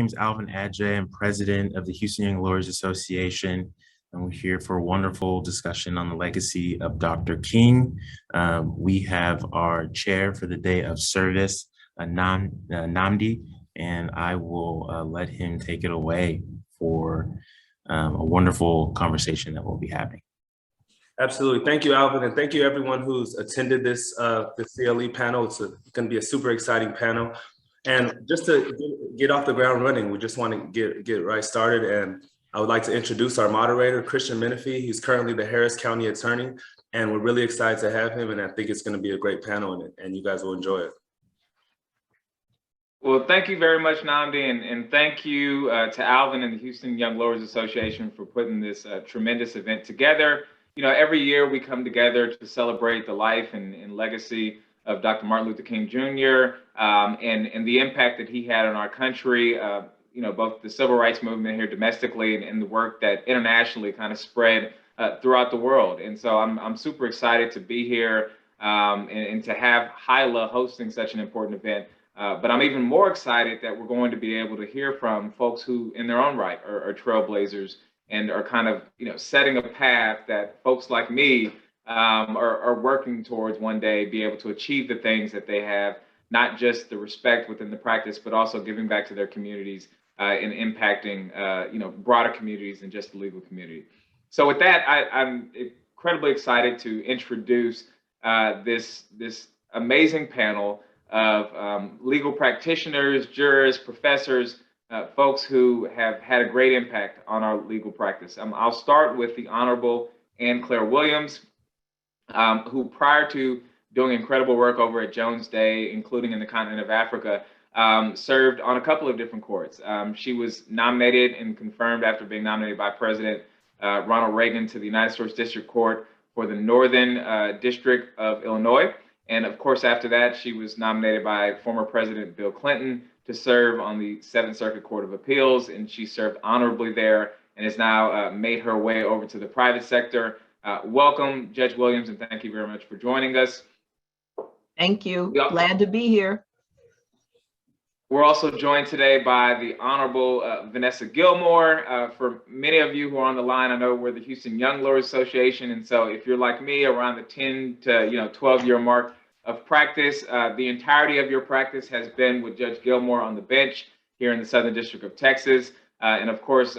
name's Alvin Adjei. I'm president of the Houston Young Lawyers Association, and we're here for a wonderful discussion on the legacy of Dr. King. We have our chair for the day of service, Nnamdi, and I will let him take it away for a wonderful conversation that we'll be having. Absolutely. Thank you, Alvin, and thank you everyone who's attended this CLE panel. It's going to be a super exciting panel. And just to get off the ground running, we just want to get right started. And I would like to introduce our moderator, Christian Menefee. He's currently the Harris County Attorney, and we're really excited to have him. And I think it's going to be a great panel, and you guys will enjoy it. Well, thank you very much, Nnamdi, and thank you to Alvin and the Houston Young Lawyers Association for putting this tremendous event together. You know, every year we come together to celebrate the life and legacy of Dr. Martin Luther King Jr. And the impact that he had on our country, you know, both the civil rights movement here domestically and the work that internationally kind of spread throughout the world. And so I'm super excited to be here and to have HYLA hosting such an important event. But I'm even more excited that we're going to be able to hear from folks who in their own right are trailblazers and are kind of, you know, setting a path that folks like me are working towards one day be able to achieve the things that they have, not just the respect within the practice, but also giving back to their communities and impacting, you know, broader communities than just the legal community. So with that, I'm incredibly excited to introduce this amazing panel of legal practitioners, jurors, professors, folks who have had a great impact on our legal practice. I'll start with the Honorable Anne Claire Williams, who prior to doing incredible work over at Jones Day, including in the continent of Africa, served on a couple of different courts. She was nominated and confirmed after being nominated by President Ronald Reagan to the United States District Court for the Northern District of Illinois. And of course, after that, she was nominated by former President Bill Clinton to serve on the Seventh Circuit Court of Appeals, and she served honorably there and has now made her way over to the private sector. Welcome, Judge Williams, and thank you very much for joining us. Thank you. Glad to be here. We're also joined today by the Honorable Vanessa Gilmore. For many of you who are on the line, I know we're the Houston Young Lawyers Association, and so if you're like me, around the 10 to 12-year mark of practice, the entirety of your practice has been with Judge Gilmore on the bench here in the Southern District of Texas. And of course,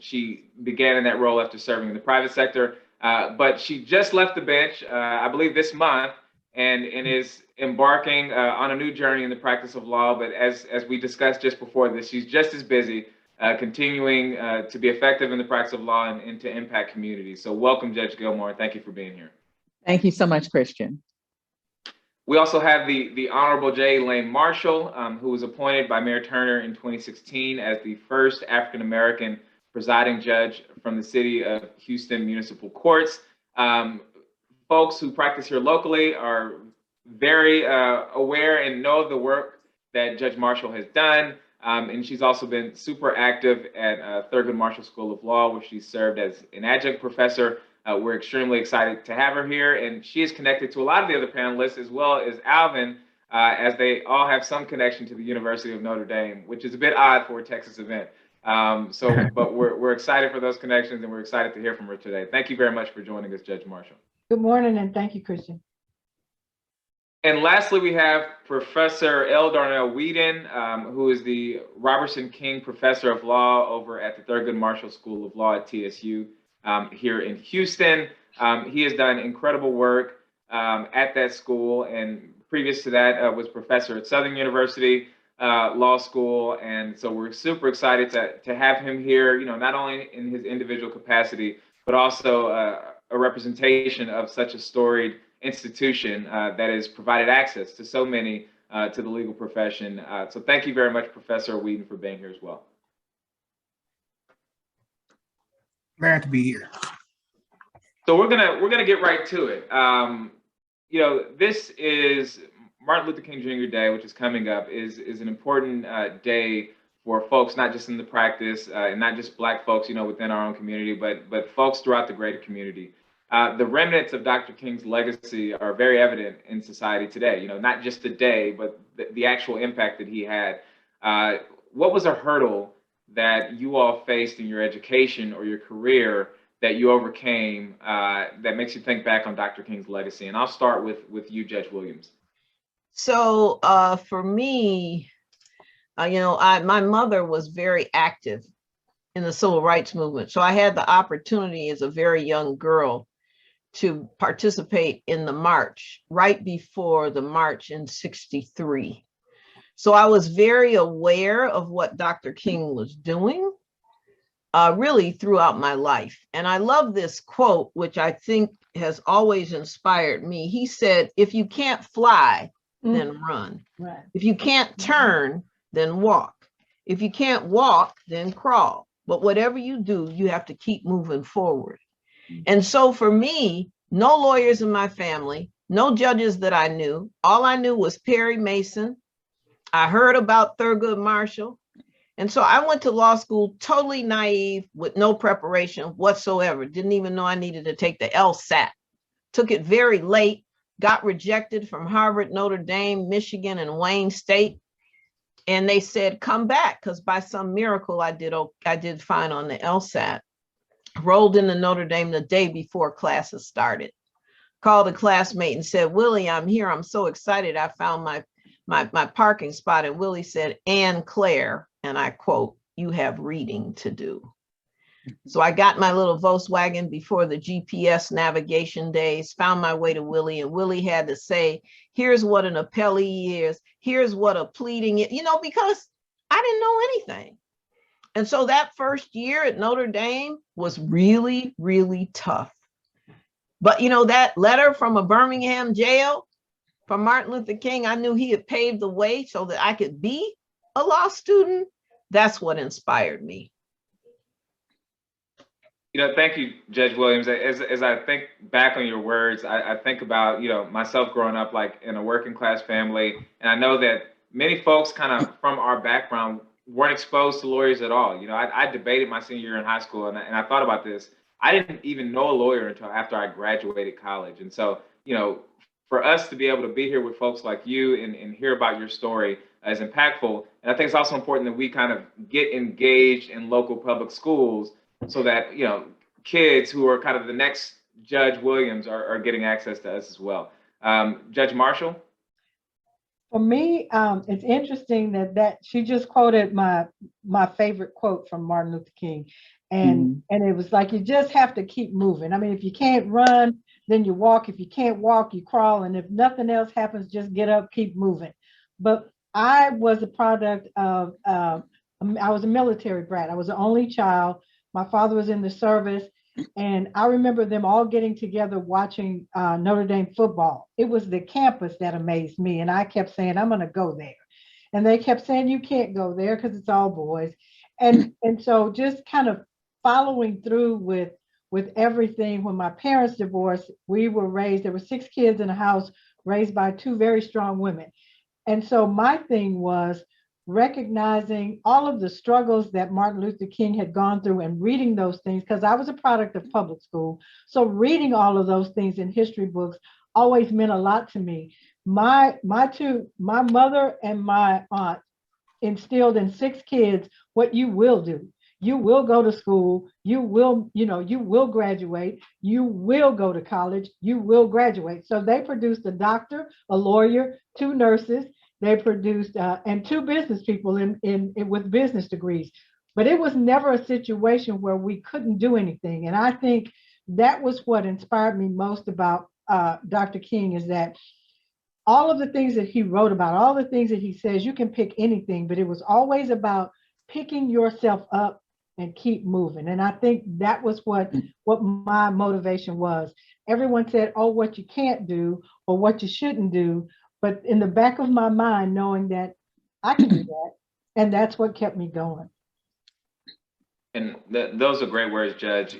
she began in that role after serving in the private sector, but she just left the bench, I believe this month, and is embarking on a new journey in the practice of law. But as we discussed just before this, she's just as busy continuing to be effective in the practice of law and to impact communities. So welcome, Judge Gilmore, and thank you for being here. Thank you so much, Christian. We also have the Honorable Elaine Marshall, who was appointed by Mayor Turner in 2016 as the first African-American presiding judge from the city of Houston Municipal Courts. Folks who practice here locally are very aware and know of the work that Judge Marshall has done. And she's also been super active at Thurgood Marshall School of Law, where she served as an adjunct professor. We're extremely excited to have her here, and she is connected to a lot of the other panelists, as well as Alvin, as they all have some connection to the University of Notre Dame, which is a bit odd for a Texas event. But we're excited for those connections, and we're excited to hear from her today. Thank you very much for joining us, Judge Marshall. Good morning, and thank you, Christian. And lastly, we have Professor L. Darnell Weeden, who is the Robertson King Professor of Law over at the Thurgood Marshall School of Law at TSU. Here in Houston. He has done incredible work at that school, and previous to that was professor at Southern University Law School. And so we're super excited to have him here, you know, not only in his individual capacity, but also a representation of such a storied institution that has provided access to so many to the legal profession. So thank you very much, Professor Weeden, for being here as well. Glad to be here. So we're gonna get right to it. You know, this is Martin Luther King Jr. Day, which is coming up, is an important day for folks, not just in the practice, and not just Black folks, you know, within our own community, but folks throughout the greater community. The remnants of Dr. King's legacy are very evident in society today. You know, not just today, but the actual impact that he had. what was a hurdle that you all faced in your education or your career that you overcame that makes you think back on Dr. King's legacy? And I'll start with you, Judge Williams. So for me, my mother was very active in the civil rights movement. So I had the opportunity as a very young girl to participate in the march right before the march in '63. So I was very aware of what Dr. King was doing really throughout my life. And I love this quote, which I think has always inspired me. He said, if you can't fly, then run. Right. If you can't turn, then walk. If you can't walk, then crawl. But whatever you do, you have to keep moving forward. And so for me, no lawyers in my family, no judges that I knew. All I knew was Perry Mason. I heard about Thurgood Marshall. And so I went to law school totally naive with no preparation whatsoever. Didn't even know I needed to take the LSAT. Took it very late, got rejected from Harvard, Notre Dame, Michigan, and Wayne State. And they said, come back, because by some miracle, I did fine on the LSAT. Rolled into Notre Dame the day before classes started. Called a classmate and said, Willie, I'm here. I'm so excited. I found my parking spot. And Willie said, Ann Claire, and I quote, you have reading to do. So I got my little Volkswagen before the GPS navigation days, found my way to Willie, and Willie had to say, here's what an appellee is, here's what a pleading is, because I didn't know anything. And so that first year at Notre Dame was really, really tough. But that letter from a Birmingham jail from Martin Luther King, I knew he had paved the way so that I could be a law student. That's what inspired me. Thank you, Judge Williams. As I think back on your words, I think about, myself growing up like in a working class family. And I know that many folks kind of from our background weren't exposed to lawyers at all. I debated my senior year in high school, and I thought about this. I didn't even know a lawyer until after I graduated college. And so, for us to be able to be here with folks like you and hear about your story is impactful. And I think it's also important that we kind of get engaged in local public schools so that, kids who are kind of the next Judge Williams are getting access to us as well. Judge Marshall? For me, it's interesting that she just quoted my favorite quote from Martin Luther King. And it was like, you just have to keep moving. I mean, if you can't run, then you walk. If you can't walk, you crawl. And if nothing else happens, just get up, keep moving. But I was a product of, I was a military brat. I was the only child. My father was in the service, and I remember them all getting together watching Notre Dame football. It was the campus that amazed me, and I kept saying, I'm going to go there. And they kept saying, you can't go there because it's all boys. And so just kind of following through with everything. When my parents divorced, we were raised, there were 6 kids in a house raised by 2 very strong women. And so my thing was recognizing all of the struggles that Martin Luther King had gone through and reading those things, because I was a product of public school. So reading all of those things in history books always meant a lot to me. My mother and my aunt instilled in 6 kids what you will do. You will go to school, you will graduate, you will go to college, you will graduate. So they produced a doctor, a lawyer, 2 nurses. They produced and 2 business people with business degrees. But it was never a situation where we couldn't do anything. And I think that was what inspired me most about Dr. King, is that all of the things that he wrote about, all the things that he says, you can pick anything, but it was always about picking yourself up and keep moving. And I think that was what my motivation was. Everyone said, oh, what you can't do or what you shouldn't do. But in the back of my mind, knowing that I can do that, and that's what kept me going. And those are great words, Judge.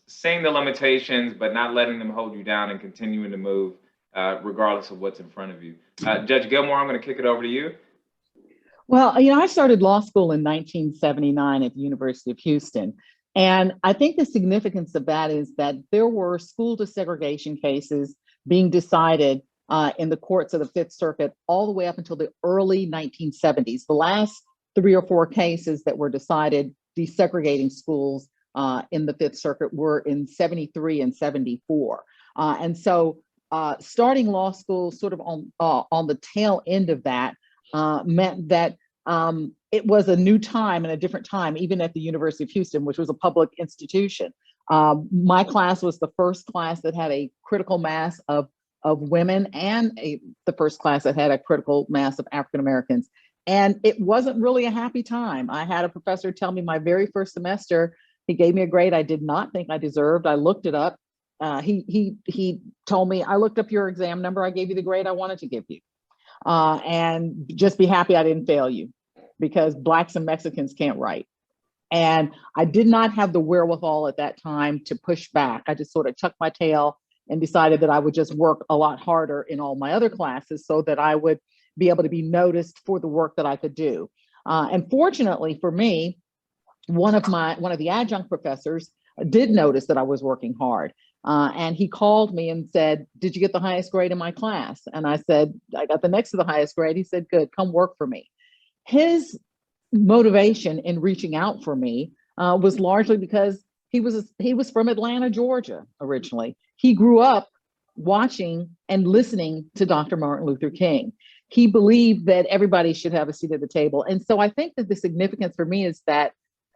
Seeing the limitations, but not letting them hold you down and continuing to move regardless of what's in front of you. Judge Gilmore, I'm going to kick it over to you. Well, I started law school in 1979 at the University of Houston. And I think the significance of that is that there were school desegregation cases being decided in the courts of the Fifth Circuit all the way up until the early 1970s. The last 3 or 4 cases that were decided desegregating schools in the Fifth Circuit were in 73 and 74. And so starting law school sort of on the tail end of that meant that it was a new time and a different time, even at the University of Houston, which was a public institution. My class was the first class that had a critical mass of women and the first class that had a critical mass of African Americans. And it wasn't really a happy time. I had a professor tell me my very first semester, he gave me a grade I did not think I deserved. I looked it up. He told me, I looked up your exam number, I gave you the grade I wanted to give you. And just be happy I didn't fail you, because Blacks and Mexicans can't write. And I did not have the wherewithal at that time to push back. I just sort of tucked my tail and decided that I would just work a lot harder in all my other classes so that I would be able to be noticed for the work that I could do. And fortunately for me, one of the adjunct professors did notice that I was working hard. And he called me and said, "Did you get the highest grade in my class?" And I said, "I got the next to the highest grade." He said, "Good, come work for me." His motivation in reaching out for me was largely because he was from Atlanta, Georgia originally. He grew up watching and listening to Dr. Martin Luther King. He believed that everybody should have a seat at the table. And so I think that the significance for me is that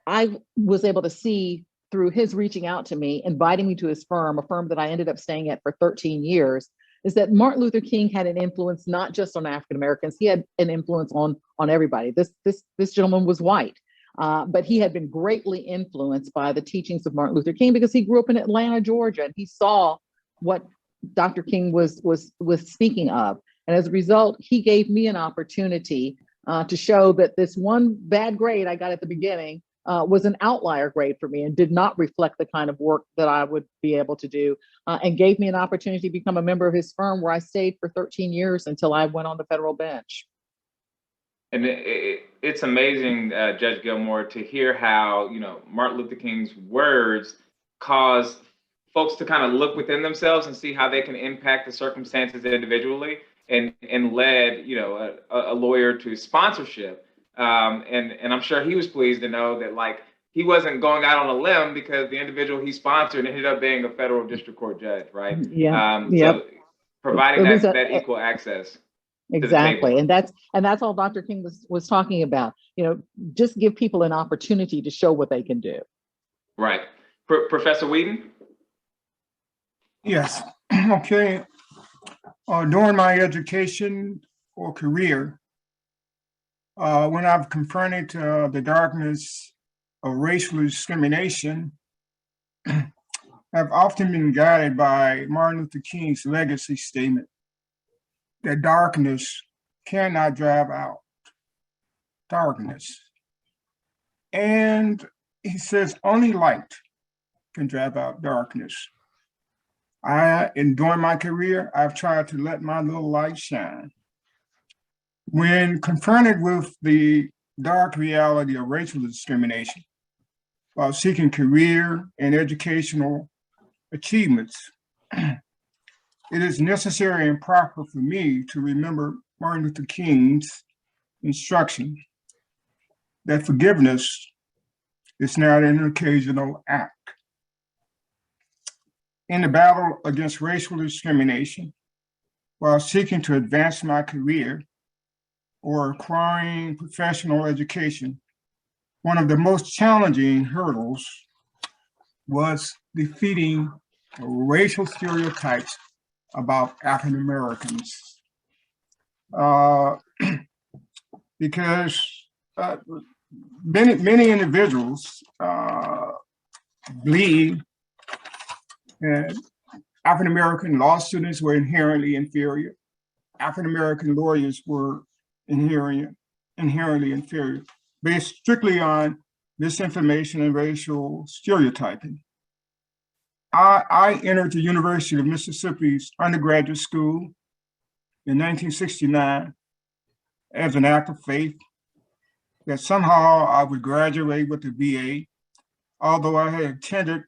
I was able to see through his reaching out to me, inviting me to his firm, a firm that I ended up staying at for 13 years, is that Martin Luther King had an influence not just on African Americans, he had an influence on everybody. This gentleman was white, but he had been greatly influenced by the teachings of Martin Luther King because he grew up in Atlanta, Georgia, and he saw what Dr. King was speaking of. And as a result, he gave me an opportunity to show that this one bad grade I got at the beginning was an outlier grade for me and did not reflect the kind of work that I would be able to do, and gave me an opportunity to become a member of his firm, where I stayed for 13 years until I went on the federal bench. And it's amazing, Judge Gilmore, to hear how, Martin Luther King's words caused folks to kind of look within themselves and see how they can impact the circumstances individually, and led, a lawyer to sponsorship. And I'm sure he was pleased to know that, like, he wasn't going out on a limb because the individual he sponsored ended up being a federal district court judge, right? Yeah. So providing that equal access. Exactly. And that's all Dr. King was talking about. Just give people an opportunity to show what they can do. Right. Professor Weeden? Yes. Okay. During my education or career, when I've confronted the darkness of racial discrimination, I've often been guided by Martin Luther King's legacy statement that darkness cannot drive out darkness. And he says only light can drive out darkness. During my career, I've tried to let my little light shine. When confronted with the dark reality of racial discrimination while seeking career and educational achievements, it is necessary and proper for me to remember Martin Luther King's instruction that forgiveness is not an occasional act. In the battle against racial discrimination, while seeking to advance my career or acquiring professional education, one of the most challenging hurdles was defeating racial stereotypes about African Americans. Because many individuals believe that African American law students were inherently inferior. African American lawyers were inherently inferior, based strictly on misinformation and racial stereotyping. I entered the University of Mississippi's undergraduate school in 1969 as an act of faith that somehow I would graduate with a BA, although I had attended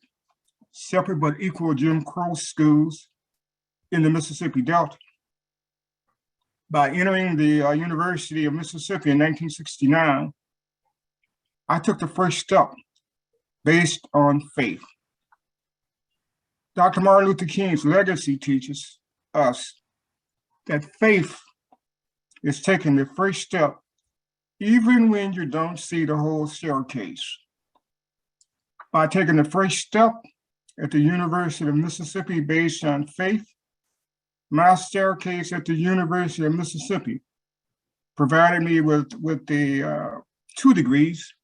separate but equal Jim Crow schools in the Mississippi Delta. By entering the University of Mississippi in 1969, I took the first step based on faith. Dr. Martin Luther King's legacy teaches us that faith is taking the first step even when you don't see the whole staircase. By taking the first step at the University of Mississippi based on faith, my staircase at the University of Mississippi provided me with the 2 degrees,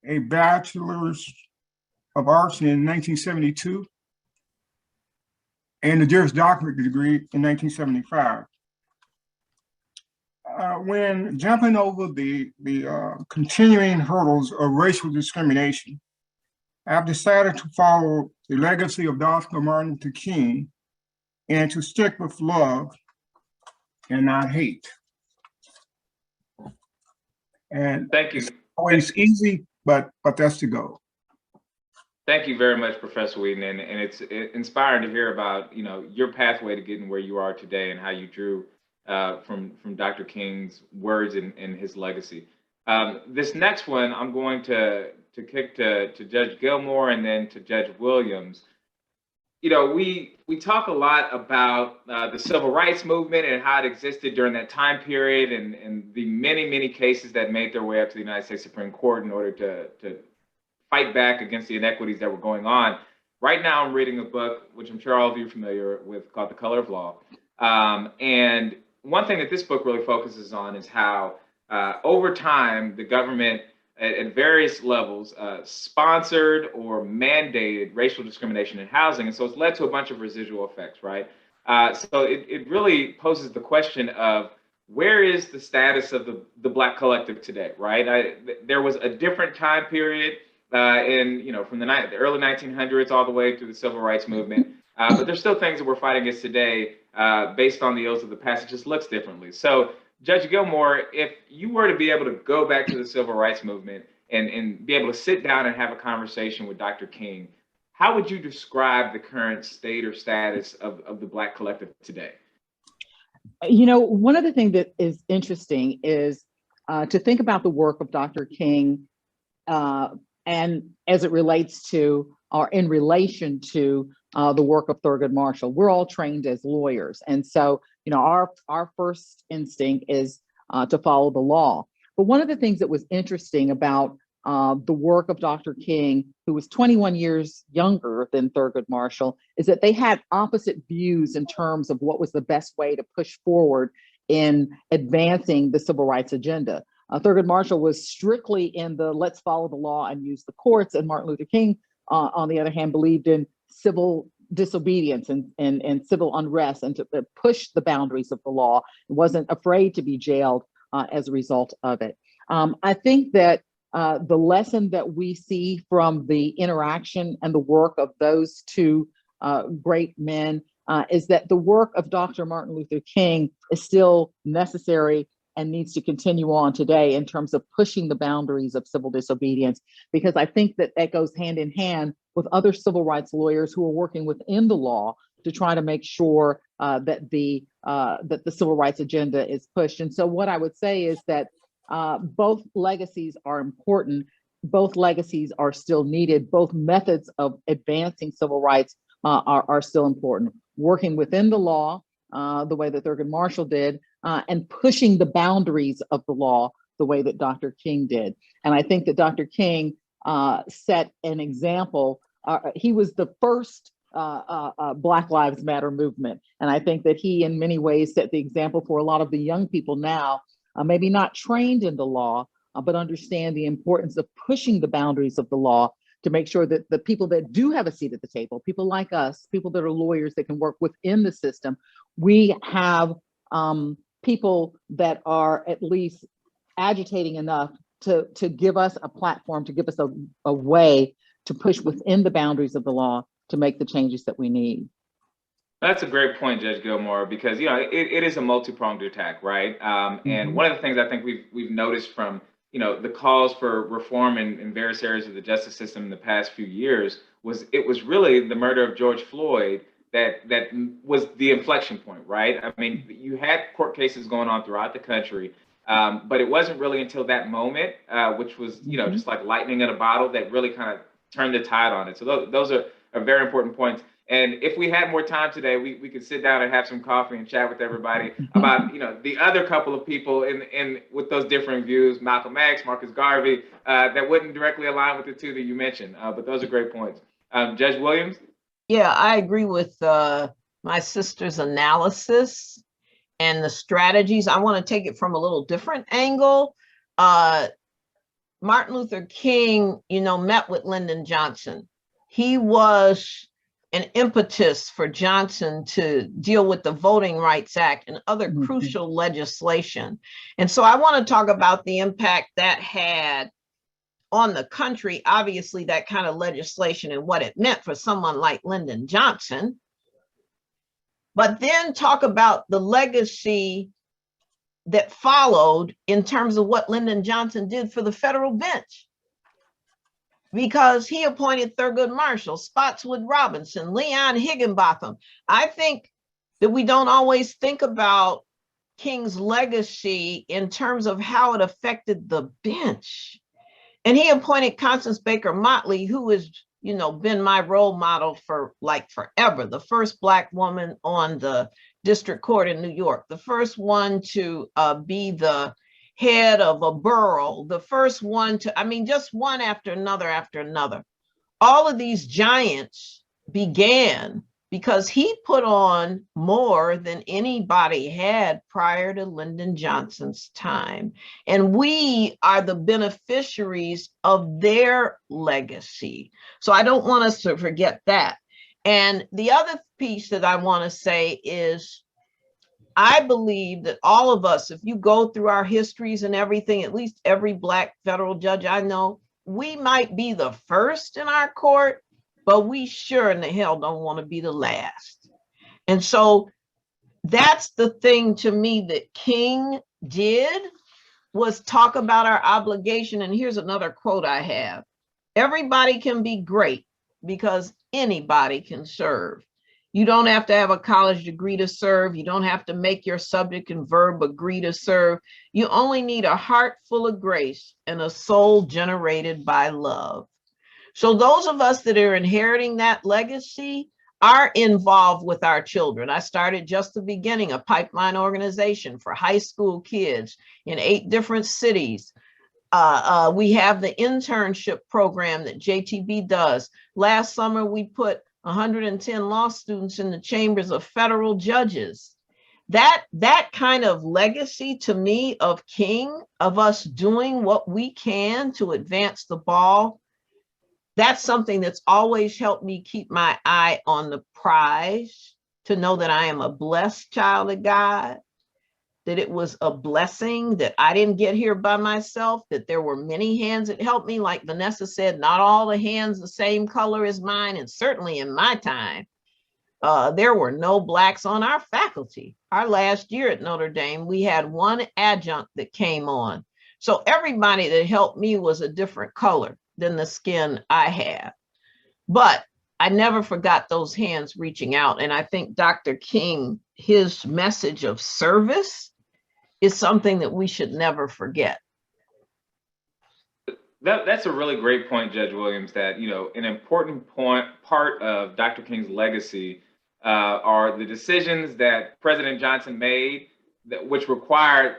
a bachelor's of arts in 1972, and a Juris Doctorate degree in 1975. When jumping over the continuing hurdles of racial discrimination, I've decided to follow the legacy of Dr. Martin Luther King and to stick with love and not hate. And thank you. It's always easy, but that's the goal. Thank you very much, Professor Weeden, and it's inspiring to hear about your pathway to getting where you are today and how you drew from Dr. King's words and his legacy. This next one, I'm going to kick to Judge Gilmore and then to Judge Williams. We talk a lot about the civil rights movement and how it existed during that time period and the many cases that made their way up to the United States Supreme Court in order to fight back against the inequities that were going on. Right now, I'm reading a book, which I'm sure all of you are familiar with, called The Color of Law. And one thing that this book really focuses on is how over time, the government at various levels sponsored or mandated racial discrimination in housing. And so it's led to a bunch of residual effects, right? So it really poses the question of where is the status of the Black collective today, right? There was a different time period from the early 1900s all the way through the civil rights movement. But there's still things that we're fighting against today based on the ills of the past. It just looks differently. So Judge Gilmore, if you were to be able to go back to the civil rights movement and be able to sit down and have a conversation with Dr. King, how would you describe the current state or status of the Black collective today? One of the things that is interesting is to think about the work of Dr. King and as it relates to or in relation to the work of Thurgood Marshall. We're all trained as lawyers. And so, our first instinct is to follow the law. But one of the things that was interesting about the work of Dr. King, who was 21 years younger than Thurgood Marshall, is that they had opposite views in terms of what was the best way to push forward in advancing the civil rights agenda. Thurgood Marshall was strictly in the let's follow the law and use the courts, and Martin Luther King, on the other hand, believed in civil disobedience and civil unrest and to push the boundaries of the law. He wasn't afraid to be jailed as a result of it. I think that the lesson that we see from the interaction and the work of those two great men is that the work of Dr. Martin Luther King is still necessary and needs to continue on today in terms of pushing the boundaries of civil disobedience, because I think that that goes hand in hand with other civil rights lawyers who are working within the law to try to make sure that the civil rights agenda is pushed. And so what I would say is that both legacies are important. Both legacies are still needed. Both methods of advancing civil rights are still important. Working within the law, the way that Thurgood Marshall did, and pushing the boundaries of the law the way that Dr. King did. And I think that Dr. King set an example. He was the first Black Lives Matter movement. And I think that he in many ways set the example for a lot of the young people now, maybe not trained in the law, but understand the importance of pushing the boundaries of the law to make sure that the people that do have a seat at the table, people like us, people that are lawyers that can work within the system, we have people that are at least agitating enough to give us a platform, to give us a way to push within the boundaries of the law to make the changes that we need. That's a great point, Judge Gilmore, because it is a multi-pronged attack, right? And one of the things I think we've noticed from the calls for reform in various areas of the justice system in the past few years was really the murder of George Floyd that was the inflection point, right? I mean, you had court cases going on throughout the country, But it wasn't really until that moment, which was, just like lightning in a bottle, that really kind of turned the tide on it. So those are very important points. And if we had more time today, we could sit down and have some coffee and chat with everybody about, the other couple of people in with those differing views, Malcolm X, Marcus Garvey, that wouldn't directly align with the two that you mentioned. But those are great points. Judge Williams? Yeah, I agree with my sister's analysis and the strategies. I want to take it from a little different angle. Martin Luther King, met with Lyndon Johnson. He was an impetus for Johnson to deal with the Voting Rights Act and other crucial legislation. And so I want to talk about the impact that had on the country, obviously, that kind of legislation and what it meant for someone like Lyndon Johnson, but then talk about the legacy that followed in terms of what Lyndon Johnson did for the federal bench. Because he appointed Thurgood Marshall, Spotswood Robinson, Leon Higginbotham. I think that we don't always think about King's legacy in terms of how it affected the bench. And he appointed Constance Baker Motley, who has, been my role model for like forever. The first Black woman on the district court in New York, the first one to be the head of a borough, the first one to, just one after another after another. All of these giants began because he put on more than anybody had prior to Lyndon Johnson's time. And we are the beneficiaries of their legacy. So I don't want us to forget that. And the other piece that I want to say is, I believe that all of us, if you go through our histories and everything, at least every Black federal judge I know, we might be the first in our court, but we sure in the hell don't want to be the last. And so that's the thing to me that King did, was talk about our obligation. And here's another quote I have: everybody can be great because anybody can serve. You don't have to have a college degree to serve. You don't have to make your subject and verb agree to serve. You only need a heart full of grace and a soul generated by love. So those of us that are inheriting that legacy are involved with our children. I started just the beginning, a pipeline organization for high school kids in 8 different cities. We have the internship program that JTB does. Last summer, we put 110 law students in the chambers of federal judges. That kind of legacy to me of King, of us doing what we can to advance the ball, that's something that's always helped me keep my eye on the prize, to know that I am a blessed child of God, that it was a blessing, that I didn't get here by myself, that there were many hands that helped me. Like Vanessa said, not all the hands the same color as mine. And certainly in my time, there were no Blacks on our faculty. Our last year at Notre Dame, we had 1 adjunct that came on. So everybody that helped me was a different color than the skin I have. But I never forgot those hands reaching out. And I think Dr. King, his message of service is something that we should never forget. That's a really great point, Judge Williams, that, an important part of Dr. King's legacy are the decisions that President Johnson made, which required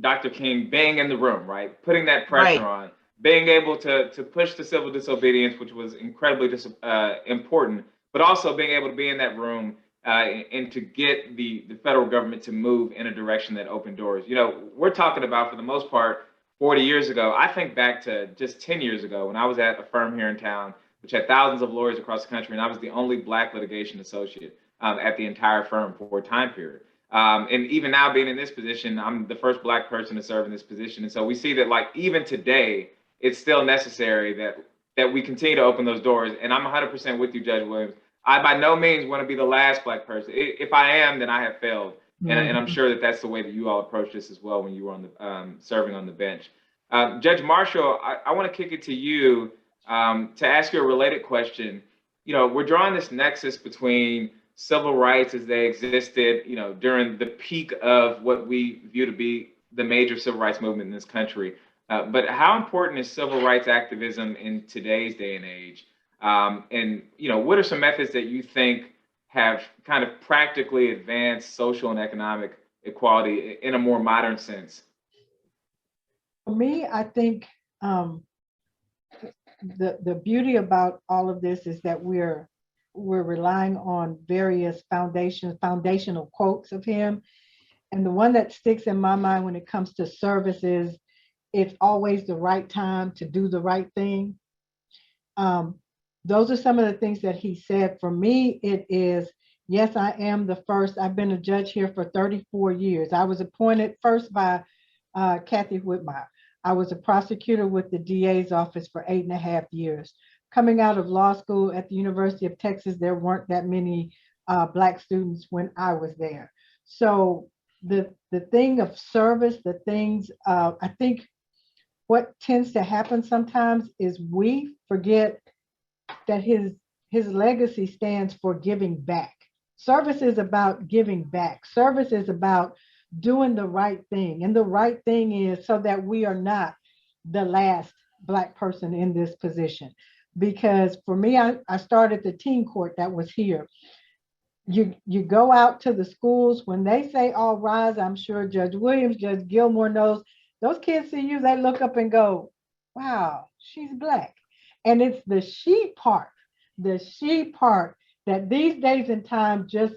Dr. King being in the room, right? Putting that pressure on, being able to push the civil disobedience, which was incredibly important, but also being able to be in that room and to get the federal government to move in a direction that opened doors. We're talking about, for the most part, 40 years ago. I think back to just 10 years ago when I was at a firm here in town, which had thousands of lawyers across the country, and I was the only Black litigation associate at the entire firm for a time period. And even now, being in this position, I'm the first Black person to serve in this position. And so we see that, like, even today, it's still necessary that we continue to open those doors. And I'm 100% with you, Judge Williams. I by no means want to be the last Black person. If I am, then I have failed. And I'm sure that that's the way that you all approached this as well when you were on the serving on the bench. Judge Marshall, I want to kick it to you to ask you a related question. We're drawing this nexus between civil rights as they existed, during the peak of what we view to be the major civil rights movement in this country. But how important is civil rights activism in today's day and age? And what are some methods that you think have kind of practically advanced social and economic equality in a more modern sense? For me, I think the beauty about all of this is that we're relying on various foundational quotes of him. And the one that sticks in my mind when it comes to service is, it's always the right time to do the right thing. Those are some of the things that he said. For me, it is, yes, I am the first. I've been a judge here for 34 years. I was appointed first by Kathy Whitmire. I was a prosecutor with the DA's office for 8.5 years. Coming out of law school at the University of Texas, there weren't that many Black students when I was there. So the thing of service, the things, I think what tends to happen sometimes is we forget that his legacy stands for giving back. Service is about giving back. Service is about doing the right thing. And the right thing is so that we are not the last Black person in this position. Because for me, I started the teen court that was here. You go out to the schools, when they say all rise, I'm sure Judge Williams, Judge Gilmore knows, those kids see you, they look up and go, wow, she's Black. And it's the she part that these days and time just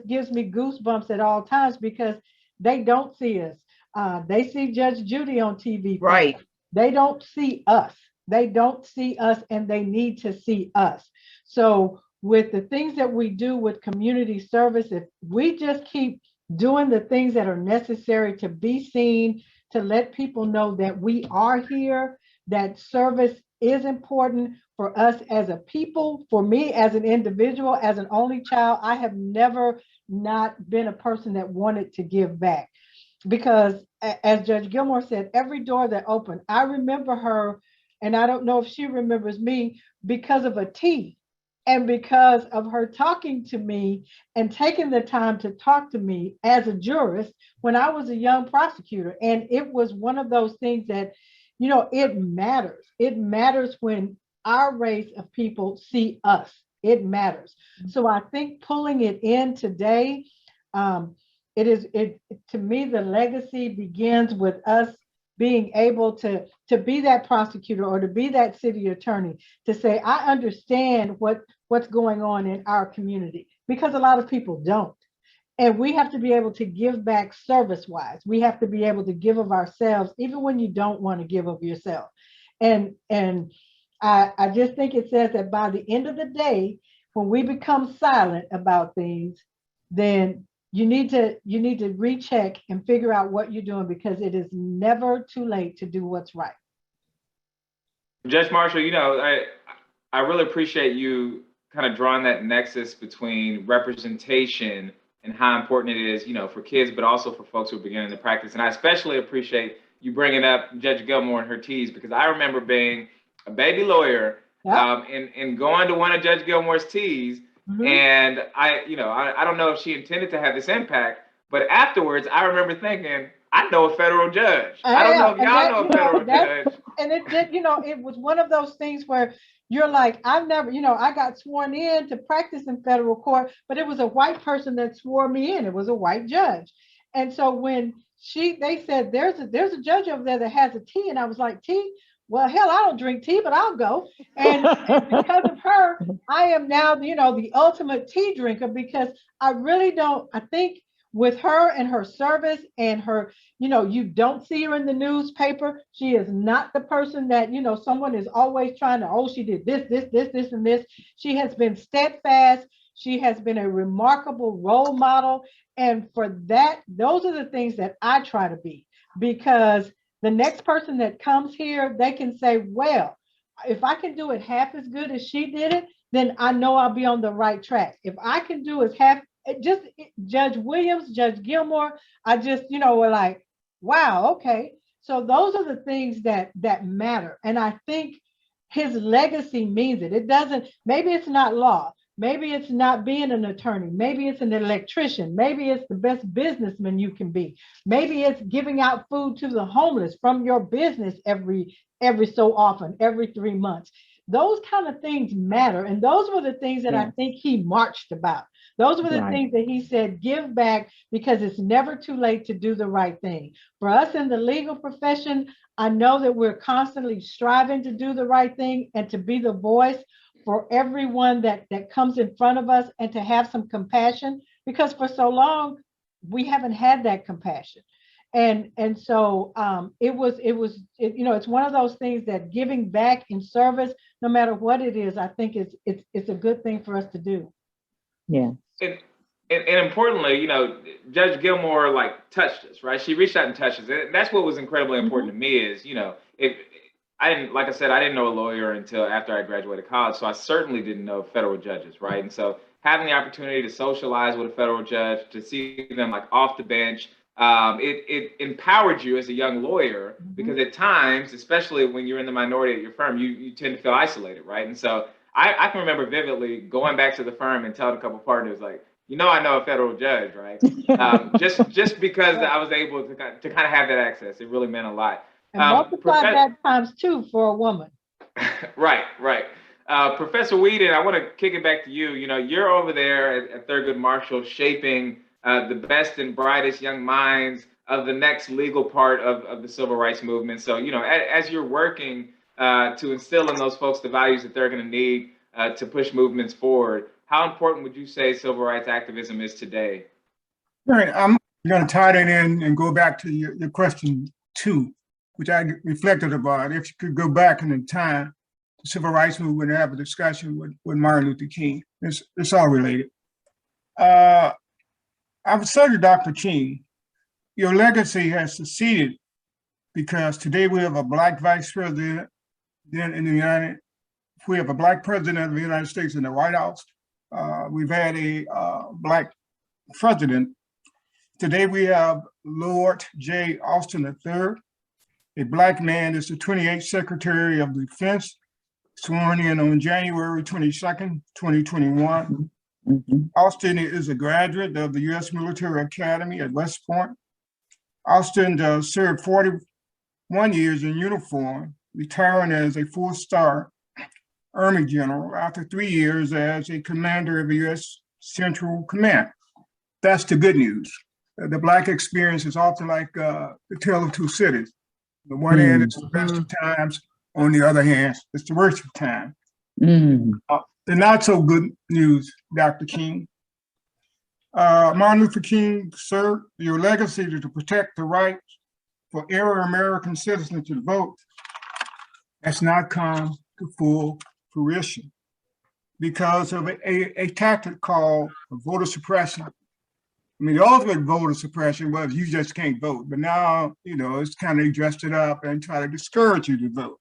gives me goosebumps at all times, because they don't see us. They see Judge Judy on TV. Right. They don't see us. They don't see us, and they need to see us. So with the things that we do with community service, if we just keep doing the things that are necessary to be seen, to let people know that we are here, that service is important for us as a people. For me as an individual, as an only child, I have never not been a person that wanted to give back. Because as Judge Gilmore said, every door that opened, I remember her, and I don't know if she remembers me, because of a tea. And because of her talking to me and taking the time to talk to me as a jurist when I was a young prosecutor. And it was one of those things that, it matters. It matters when our race of people see us. It matters. So I think pulling it in today, to me, the legacy begins with us being able to be that prosecutor or to be that city attorney, to say, I understand what's going on in our community, because a lot of people don't. And we have to be able to give back service-wise. We have to be able to give of ourselves, even when you don't want to give of yourself. And I just think it says that by the end of the day, when we become silent about things, then you need to recheck and figure out what you're doing, because it is never too late to do what's right. Judge Marshall, I really appreciate you kind of drawing that nexus between representation and how important it is, for kids, but also for folks who are beginning to practice. And I especially appreciate you bringing up Judge Gilmore and her teas, because I remember being a baby lawyer, and going to one of Judge Gilmore's teas. Mm-hmm. And I don't know if she intended to have this impact, but afterwards I remember thinking, I know a federal judge. I don't know if y'all know a federal judge. And it was one of those things where you're like, I've never, I got sworn in to practice in federal court, but it was a white person that swore me in. It was a white judge. And so when they said, there's a judge over there that has a tea, and I was like, tea? Well, hell, I don't drink tea, but I'll go. And because of her, I am now, the ultimate tea drinker, because I really don't, I think with her and her service and her, you don't see her in the newspaper. She is not the person that, someone is always trying to, she did this, and this. She has been steadfast. She has been a remarkable role model. And for that, those are the things that I try to be, because the next person that comes here, they can say, well, if I can do it half as good as she did it, then I know I'll be on the right track. If I can do it just Judge Williams, Judge Gilmore, I just, were like, wow, okay. So those are the things that matter. And I think his legacy means it. It doesn't, maybe it's not law. Maybe it's not being an attorney. Maybe it's an electrician. Maybe it's the best businessman you can be. Maybe it's giving out food to the homeless from your business every so often, every 3 months. Those kind of things matter. And those were the things that I think he marched about. Those were the things that he said, give back, because it's never too late to do the right thing. For us in the legal profession, I know that we're constantly striving to do the right thing and to be the voice for everyone that comes in front of us, and to have some compassion, because for so long we haven't had that compassion. And so it's one of those things that giving back in service, no matter what it is, I think it's a good thing for us to do. Yeah. And importantly, Judge Gilmore touched us, right? She reached out and touched us. And that's what was incredibly important to me is, if I didn't, like I said, I didn't know a lawyer until after I graduated college. So I certainly didn't know federal judges, right? And so having the opportunity to socialize with a federal judge, to see them off the bench, it empowered you as a young lawyer, because at times, especially when you're in the minority at your firm, you tend to feel isolated, right? And so I can remember vividly going back to the firm and telling a couple partners, I know a federal judge, right? Just because I was able to kind of have that access, it really meant a lot. And multiply that times 2 for a woman. Right. Professor Weeden, I want to kick it back to you. You're over there at Thurgood Marshall shaping the best and brightest young minds of the next legal part of the civil rights movement. So, as you're working to instill in those folks the values that they're going to need to push movements forward, how important would you say civil rights activism is today? All right, I'm going to tie that in and go back to your question 2, which I reflected about. If you could go back in time, the civil rights movement, and have a discussion with Martin Luther King. It's all related. I've studied Dr. King. Your legacy has succeeded because today we have a Black vice president we have a Black president of the United States in the White House. We've had a Black president. Today we have Lord J. Austin III, a Black man, is the 28th Secretary of Defense, sworn in on January 22nd, 2021. Austin is a graduate of the U.S. Military Academy at West Point. Austin served 41 years in uniform, retiring as a 4-star Army general after 3 years as a commander of the U.S. Central Command. That's the good news. The Black experience is often like the tale of two cities. On the one hand, it's the best of times. On the other hand, it's the worst of times. The not so good news, Dr. King. Martin Luther King, sir, your legacy to protect the rights for every American citizen to vote has not come to full fruition because of a tactic called voter suppression. I mean, the ultimate voter suppression was you just can't vote, but now, it's kind of dressed it up and try to discourage you to vote.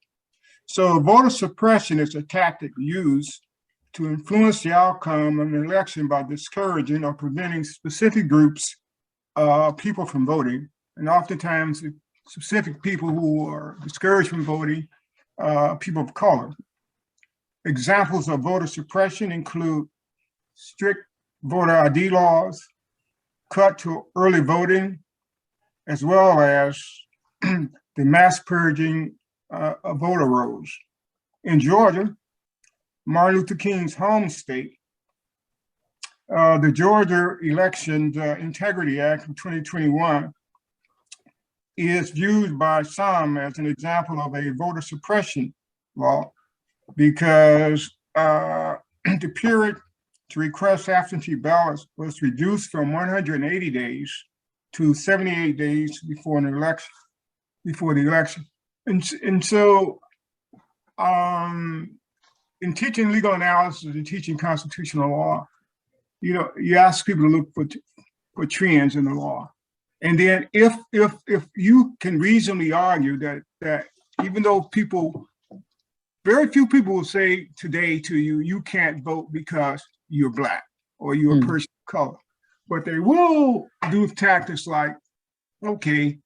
So voter suppression is a tactic used to influence the outcome of an election by discouraging or preventing specific groups of people from voting. And oftentimes specific people who are discouraged from voting, people of color. Examples of voter suppression include strict voter ID laws, cut to early voting, as well as the mass purging of voter rolls. In Georgia, Martin Luther King's home state, the Georgia Elections Integrity Act of 2021 is viewed by some as an example of a voter suppression law because the period to request absentee ballots was reduced from 180 days to 78 days before the election. And so in teaching legal analysis and teaching constitutional law, you ask people to look for trends in the law. And then if you can reasonably argue that even though very few people will say today to you, you can't vote because you're Black or you're a person of color, but they will do tactics like, okay,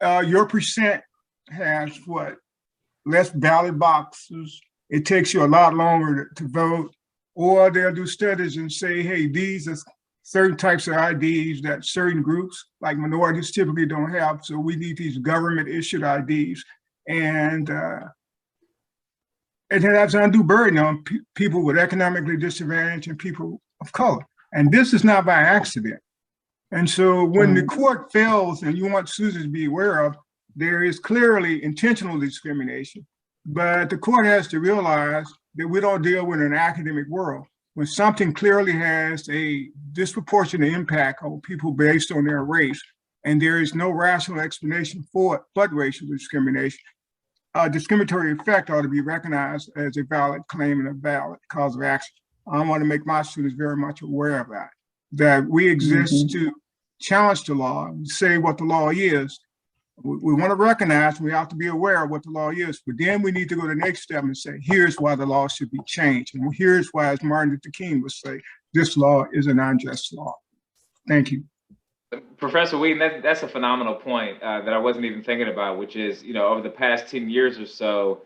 your percent has less ballot boxes. It takes you a lot longer to vote. or they'll do studies and say, hey, these are certain types of IDs that certain groups, like minorities, typically don't have. So we need these government issued IDs. And it has an undue burden on people with economically disadvantaged and people of color. And this is not by accident. And so when the court fails, and you want students to be aware of, there is clearly intentional discrimination. But the court has to realize that we don't deal with an academic world. When something clearly has a disproportionate impact on people based on their race, and there is no rational explanation for it but racial discrimination, a discriminatory effect ought to be recognized as a valid claim and a valid cause of action. I want to make my students very much aware of that we exist to challenge the law and say what the law is. We want to recognize, we have to be aware of what the law is, but then we need to go to the next step and say, here's why the law should be changed. And here's why, as Martin Luther King would say, this law is an unjust law. Thank you. Professor Weeden, that's a phenomenal point that I wasn't even thinking about, which is, over the past 10 years or so,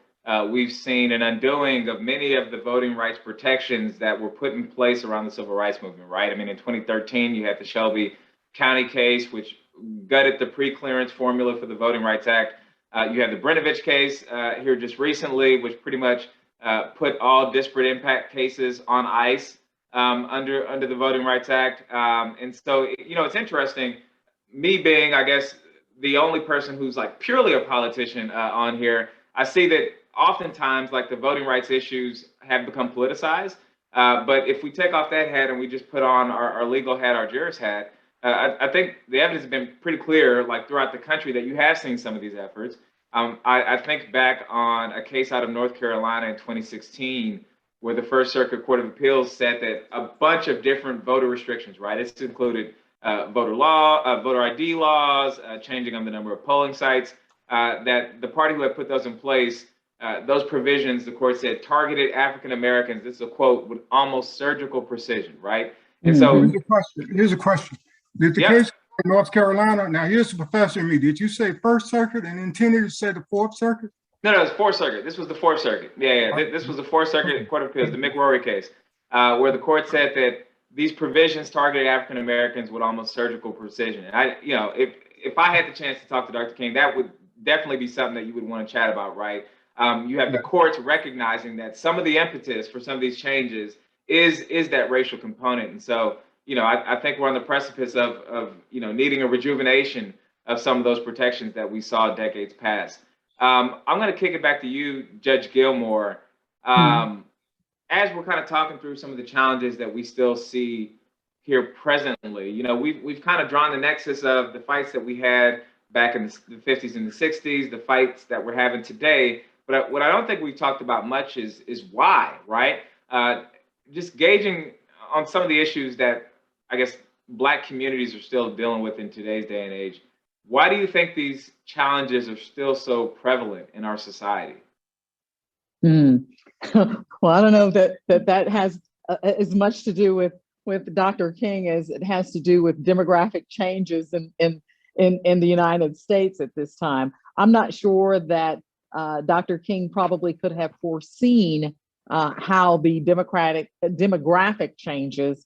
we've seen an undoing of many of the voting rights protections that were put in place around the civil rights movement, right? I mean, in 2013, you had the Shelby County case, which gutted the pre-clearance formula for the Voting Rights Act. You have the Brnovich case here just recently, which pretty much put all disparate impact cases on ice under the Voting Rights Act. And so, it's interesting, me being, I guess, the only person who's like purely a politician on here, I see that oftentimes like the voting rights issues have become politicized. But if we take off that hat and we just put on our legal hat, our jurist hat, I think the evidence has been pretty clear, like throughout the country, that you have seen some of these efforts. I think back on a case out of North Carolina in 2016, where the First Circuit Court of Appeals said that a bunch of different voter restrictions, right? It's included voter ID laws, changing of the number of polling sites, that the party who had put those in place, those provisions, the court said, targeted African Americans, this is a quote, with almost surgical precision, right? And so here's a question. Did the case in North Carolina, now here's the professor in me, did you say First Circuit and intended to say the Fourth Circuit? No, it's Fourth Circuit. This was the Fourth Circuit. Yeah. This was the Fourth Circuit Court of Appeals, the McRory case, where the court said that these provisions targeted African Americans with almost surgical precision. And if I had the chance to talk to Dr. King, that would definitely be something that you would want to chat about, right? You have the courts recognizing that some of the impetus for some of these changes is that racial component. And so, I think we're on the precipice of needing a rejuvenation of some of those protections that we saw decades past. I'm going to kick it back to you, Judge Gilmore. As we're kind of talking through some of the challenges that we still see here presently, we've kind of drawn the nexus of the fights that we had back in the 50s and the 60s, the fights that we're having today. But what I don't think we've talked about much is why, right? Just gauging on some of the issues that I guess Black communities are still dealing with in today's day and age. Why do you think these challenges are still so prevalent in our society? Well, I don't know that has as much to do with Dr. King as it has to do with demographic changes in the United States at this time. I'm not sure that Dr. King probably could have foreseen how the demographic changes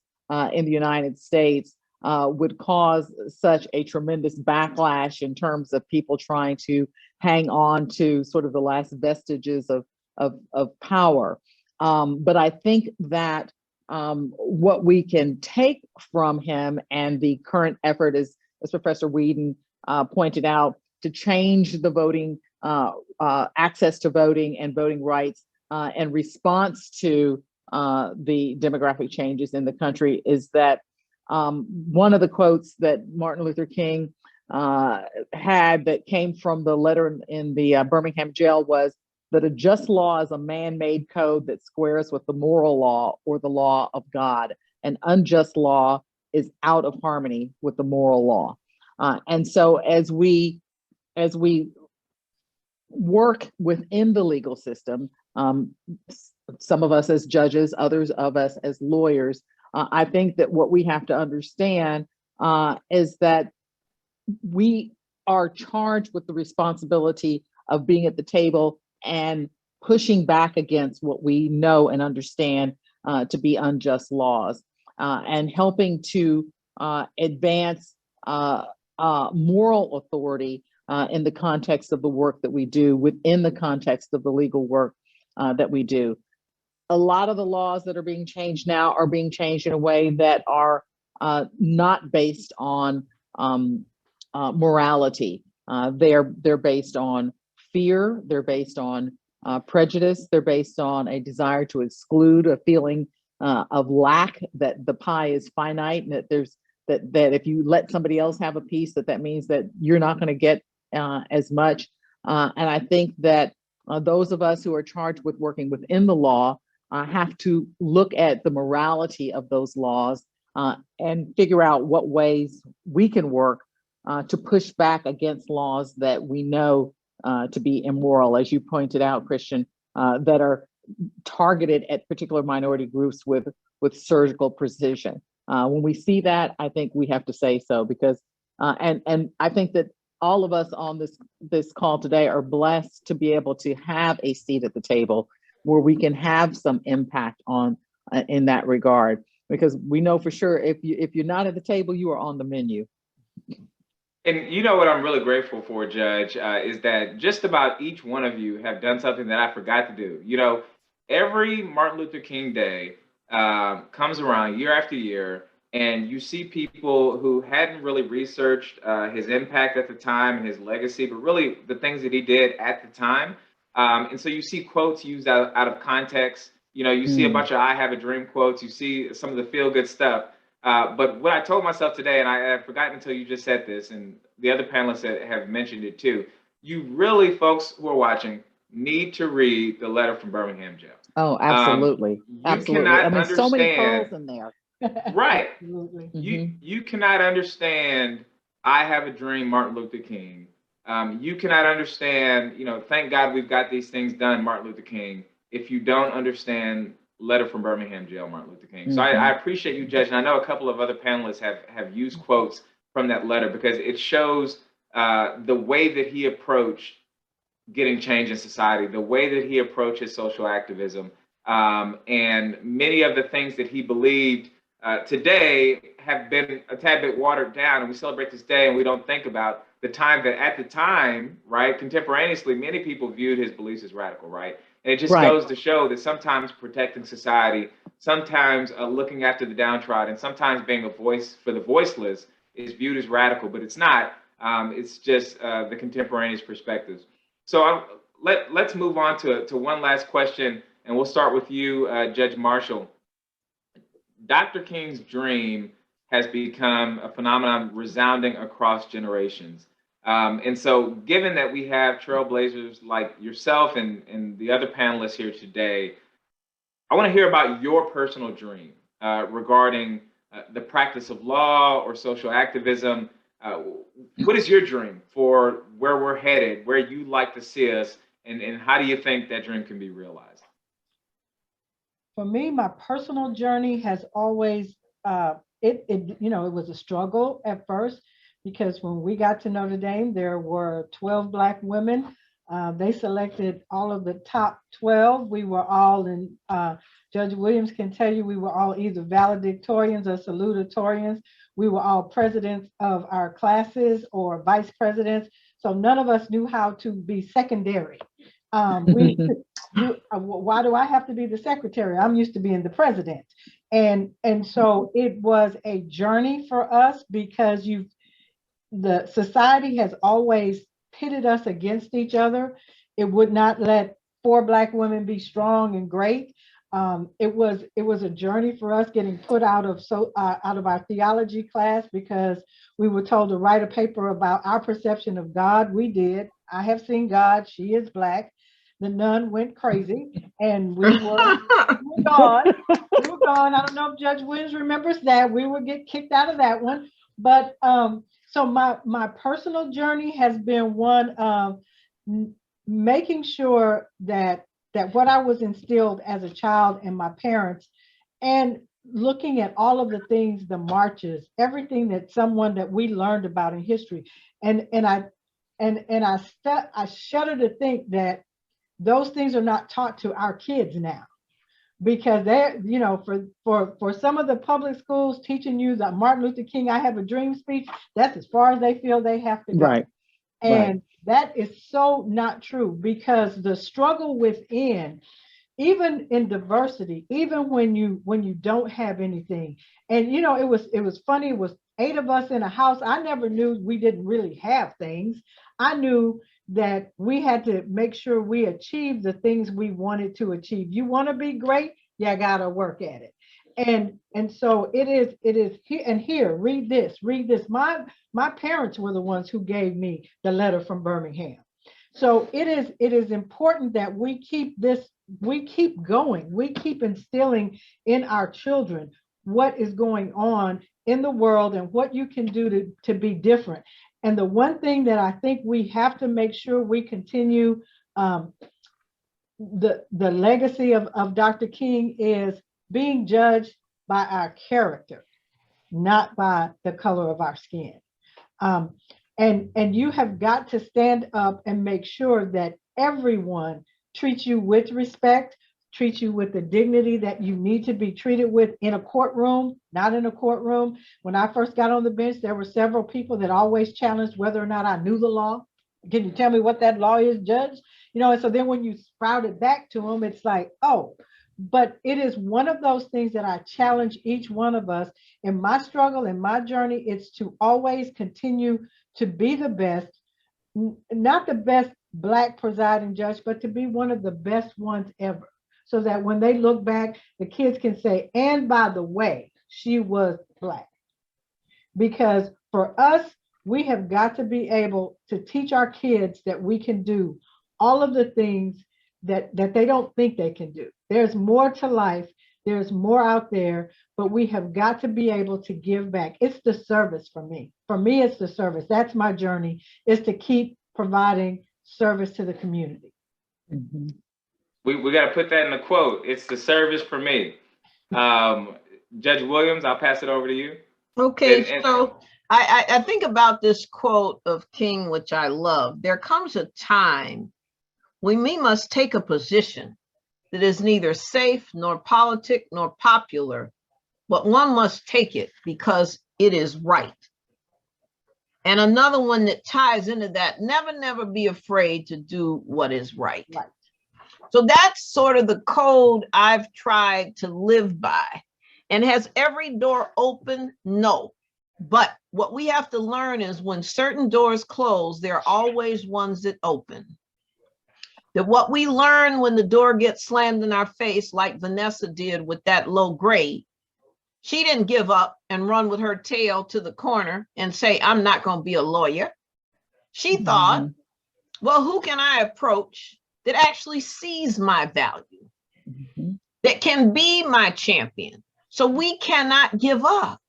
in the United States would cause such a tremendous backlash in terms of people trying to hang on to sort of the last vestiges of power. But I think that what we can take from him and the current effort is, as Professor Weeden pointed out, to change the voting, access to voting and voting rights in response to the demographic changes in the country, is that one of the quotes that Martin Luther King had that came from the letter in the Birmingham jail was that a just law is a man-made code that squares with the moral law or the law of God. An unjust law is out of harmony with the moral law. And so as we work within the legal system, some of us as judges, others of us as lawyers, I think that what we have to understand is that we are charged with the responsibility of being at the table and pushing back against what we know and understand to be unjust laws, and helping to advance moral authority in the context of the work that we do, within the context of the legal work that we do. A lot of the laws that are being changed now are being changed in a way that are not based on morality. They're based on fear. They're based on prejudice. They're based on a desire to exclude, a feeling of lack, that the pie is finite, and that there's that if you let somebody else have a piece, that means that you're not going to get as much. And I think that those of us who are charged with working within the law have to look at the morality of those laws and figure out what ways we can work to push back against laws that we know to be immoral, as you pointed out, Christian, that are targeted at particular minority groups with surgical precision. When we see that, I think we have to say so, because and I think that all of us on this call today are blessed to be able to have a seat at the table where we can have some impact on in that regard, because we know for sure if you're not at the table, you are on the menu. And you know what I'm really grateful for, Judge, is that just about each one of you have done something that I forgot to do. You know, every Martin Luther King Day comes around year after year, and you see people who hadn't really researched his impact at the time and his legacy, but really the things that he did at the time. And so you see quotes used out of context. You know, you see a bunch of "I have a dream" quotes. You see some of the feel-good stuff. But what I told myself today, and I had forgotten until you just said this, and the other panelists have mentioned it too, you really, folks who are watching, need to read the letter from Birmingham jail. Oh, absolutely. Absolutely. I mean, so many pearls in there. Right. Absolutely. You cannot understand "I Have a Dream," Martin Luther King. You cannot understand, you know, thank God we've got these things done, Martin Luther King, if you don't understand letter from Birmingham jail, Martin Luther King. So I appreciate you, Judge, and I know a couple of other panelists have used quotes from that letter, because it shows the way that he approached getting change in society, the way that he approached his social activism, and many of the things that he believed today have been a tad bit watered down, and we celebrate this day and we don't think about the time that at the time, right, contemporaneously, many people viewed his beliefs as radical, right? And it just goes to show that sometimes protecting society, sometimes looking after the downtrodden, sometimes being a voice for the voiceless is viewed as radical, but it's not. It's just the contemporaneous perspectives. So let's move on to one last question, and we'll start with you, Judge Marshall. Dr. King's dream has become a phenomenon resounding across generations. And so given that we have trailblazers like yourself and the other panelists here today, I want to hear about your personal dream regarding the practice of law or social activism. What is your dream for where we're headed, where you'd like to see us, and how do you think that dream can be realized? For me, my personal journey has always, it was a struggle at first, because when we got to Notre Dame, there were 12 Black women. They selected all of the top 12. We were all in, Judge Williams can tell you, we were all either valedictorians or salutatorians. We were all presidents of our classes or vice presidents. So none of us knew how to be secondary. Why do I have to be the secretary? I'm used to being the president. And so it was a journey for us, because the society has always pitted us against each other. It would not let 4 Black women be strong and great. It was a journey for us getting put out of our theology class, because we were told to write a paper about our perception of God. We did. I have seen God. She is Black. The nun went crazy, and we were gone. We were gone. I don't know if Judge Williams remembers that. We would get kicked out of that one. But so my personal journey has been one of making sure that what I was instilled as a child and my parents, and looking at all of the things, the marches, everything that we learned about in history, and I shudder to think that those things are not taught to our kids now. because they're, you know, for some of the public schools teaching you the Martin Luther King, I have a dream speech, that's as far as they feel they have to go. Right. And that is so not true, because the struggle within, even in diversity, even when you don't have anything, and you know, it was funny, it was 8 of us in a house. I never knew we didn't really have things. I knew that we had to make sure we achieved the things we wanted to achieve. You want to be great, you gotta work at it. And so it is here, and here, read this. My parents were the ones who gave me the letter from Birmingham. So it is important that we keep going, we keep instilling in our children what is going on in the world and what you can do to be different. And the one thing that I think we have to make sure we continue the legacy of Dr. King is being judged by our character, not by the color of our skin. And you have got to stand up and make sure that everyone treats you with respect, treats you with the dignity that you need to be treated with in a courtroom, not in a courtroom. When I first got on the bench, there were several people that always challenged whether or not I knew the law. Can you tell me what that law is, Judge? You know, and so then when you sprout it back to them, it's like, oh, but it is one of those things that I challenge each one of us in my struggle, in my journey. It's to always continue to be the best, not the best Black presiding judge, but to be one of the best ones ever. So that when they look back, the kids can say, and by the way, she was Black. Because for us, we have got to be able to teach our kids that we can do all of the things that they don't think they can do. There's more to life. There's more out there, but we have got to be able to give back. It's the service for me. For me, it's the service. That's my journey, is to keep providing service to the community. Mm-hmm. We got to put that in a quote. It's the service for me. Judge Williams, I'll pass it over to you. Okay, so I think about this quote of King, which I love. There comes a time when we must take a position that is neither safe nor politic nor popular, but one must take it because it is right. And another one that ties into that, never be afraid to do what is right. Right. So that's sort of the code I've tried to live by. And has every door open? No. But what we have to learn is when certain doors close, there are always ones that open. That what we learn when the door gets slammed in our face, like Vanessa did with that low grade, she didn't give up and run with her tail to the corner and say, I'm not going to be a lawyer. She thought, well, who can I approach that actually sees my value, that can be my champion? So we cannot give up.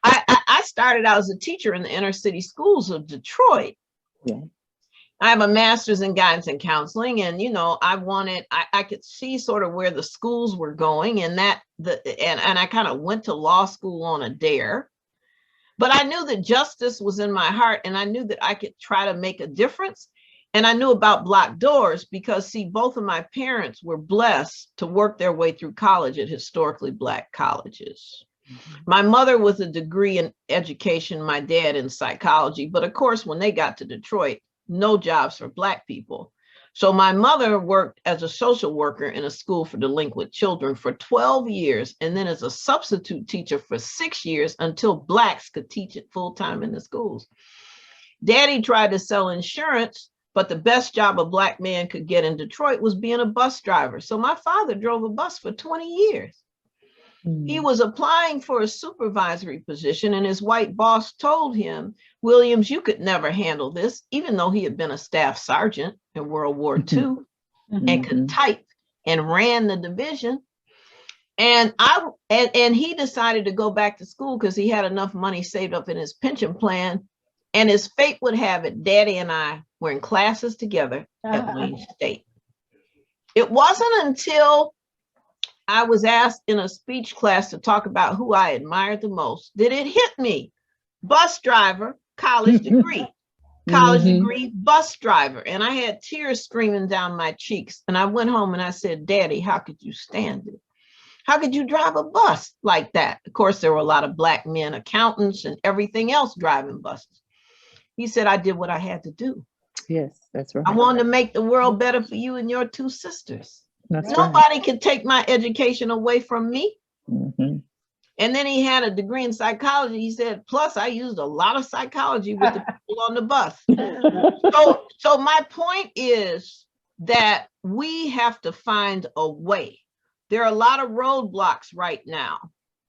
I started out as a teacher in the inner city schools of Detroit. Yeah. I have a master's in guidance and counseling, and you know, I could see sort of where the schools were going, and I kind of went to law school on a dare. But I knew that justice was in my heart, and I knew that I could try to make a difference. And I knew about blocked doors because, see, both of my parents were blessed to work their way through college at historically Black colleges. My mother with a degree in education, my dad in psychology. But of course, when they got to Detroit, no jobs for Black people. So my mother worked as a social worker in a school for delinquent children for 12 years, and then as a substitute teacher for 6 years until Blacks could teach it full time in the schools. Daddy tried to sell insurance, but the best job a Black man could get in Detroit was being a bus driver. So my father drove a bus for 20 years. He was applying for a supervisory position, and his white boss told him, Williams, you could never handle this, even though he had been a staff sergeant in World War II and could type and ran the division. And he decided to go back to school because he had enough money saved up in his pension plan. And as fate would have it, Daddy and I were in classes together at Wayne State. It wasn't until I was asked in a speech class to talk about who I admired the most that it hit me. Bus driver, college degree. college degree, bus driver. And I had tears streaming down my cheeks. And I went home and I said, Daddy, how could you stand it? How could you drive a bus like that? Of course, there were a lot of Black men, accountants and everything else driving buses. He said, I did what I had to do. Yes, that's right. I wanted to make the world better for you and your two sisters. That's Nobody can take my education away from me. right. And then he had a degree in psychology. He said, plus I used a lot of psychology with the people on the bus. So my point is that we have to find a way. There are a lot of roadblocks right now.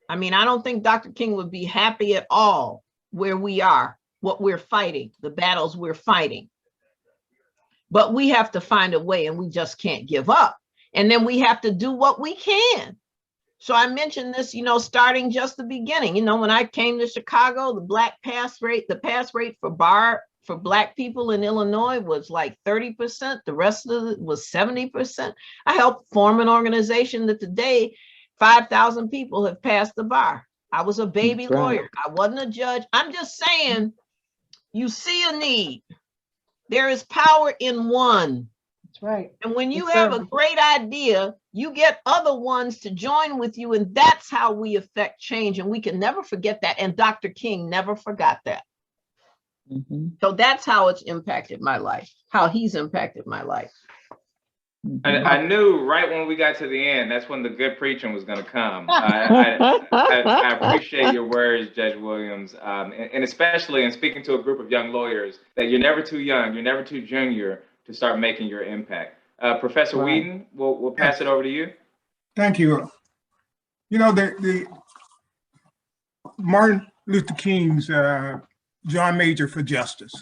I mean, I don't think Dr. King would be happy at all where we are, what we're fighting, the battles we're fighting. But we have to find a way, and we just can't give up. And then we have to do what we can. So I mentioned this, starting just the beginning. When I came to Chicago, the pass rate for bar for Black people in Illinois was like 30%. The rest of it was 70%. I helped form an organization that today 5,000 people have passed the bar. I was a baby lawyer. I wasn't a judge. I'm just saying, you see a need. There is power in one. That's right. And when you have a great idea, you get other ones to join with you, and that's how we affect change. And we can never forget that. And Dr. King never forgot that. So that's how it's impacted my life, how he's impacted my life. I knew right when we got to the end, that's when the good preaching was going to come. I appreciate your words, Judge Williams, and especially in speaking to a group of young lawyers, that you're never too young, you're never too junior to start making your impact. Professor Weeden, we'll pass it over to you. Thank you. The Martin Luther King's John Major for Justice.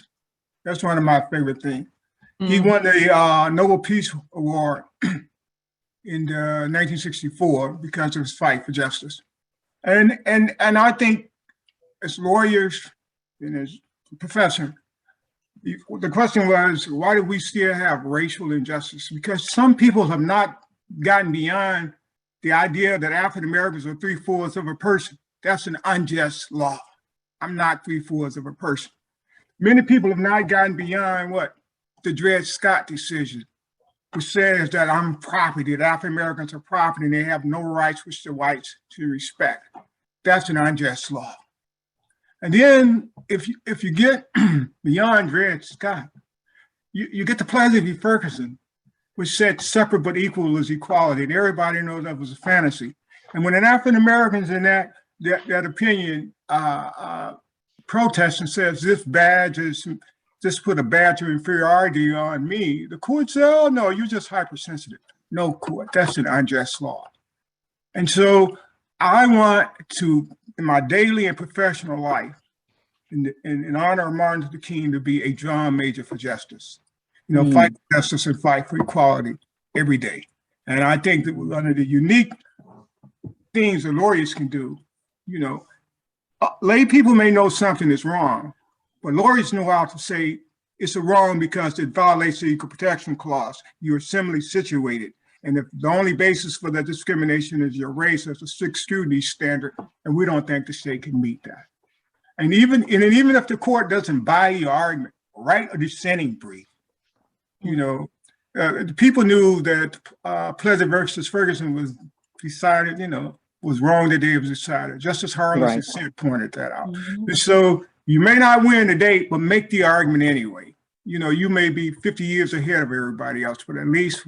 That's one of my favorite things. He won the Nobel Peace Award in 1964 because of his fight for justice. And I think as lawyers and as a professor, the question was, why do we still have racial injustice? Because some people have not gotten beyond the idea that African Americans are 3/4 of a person. That's an unjust law. I'm not 3/4 of a person. Many people have not gotten beyond the Dred Scott decision, which says that I'm property, that African Americans are property and they have no rights which the whites should respect. That's an unjust law. And then if you get beyond Dred Scott, you get to Plessy v. Ferguson, which said separate but equal is equality. And everybody knows that was a fantasy. And when an African Americans in that opinion protests and says this badge is, just put a badge of inferiority on me, the court said, oh no, you're just hypersensitive. No court, that's an unjust law. And so I want to, in my daily and professional life, in honor of Martin Luther King, to be a John Major for justice. Fight for justice and fight for equality every day. And I think that one of the unique things that lawyers can do, lay people may know something is wrong, but lawyers know how to say it's a wrong because it violates the Equal Protection Clause. You're similarly situated. And if the only basis for that discrimination is your race, that's a strict scrutiny standard, and we don't think the state can meet that. And even if the court doesn't buy your argument, write a dissenting brief. People knew that Plessy versus Ferguson was decided, was wrong the day it was decided. Justice Harlan's dissent pointed that out. And so you may not win the date, but make the argument anyway. You may be 50 years ahead of everybody else, but at least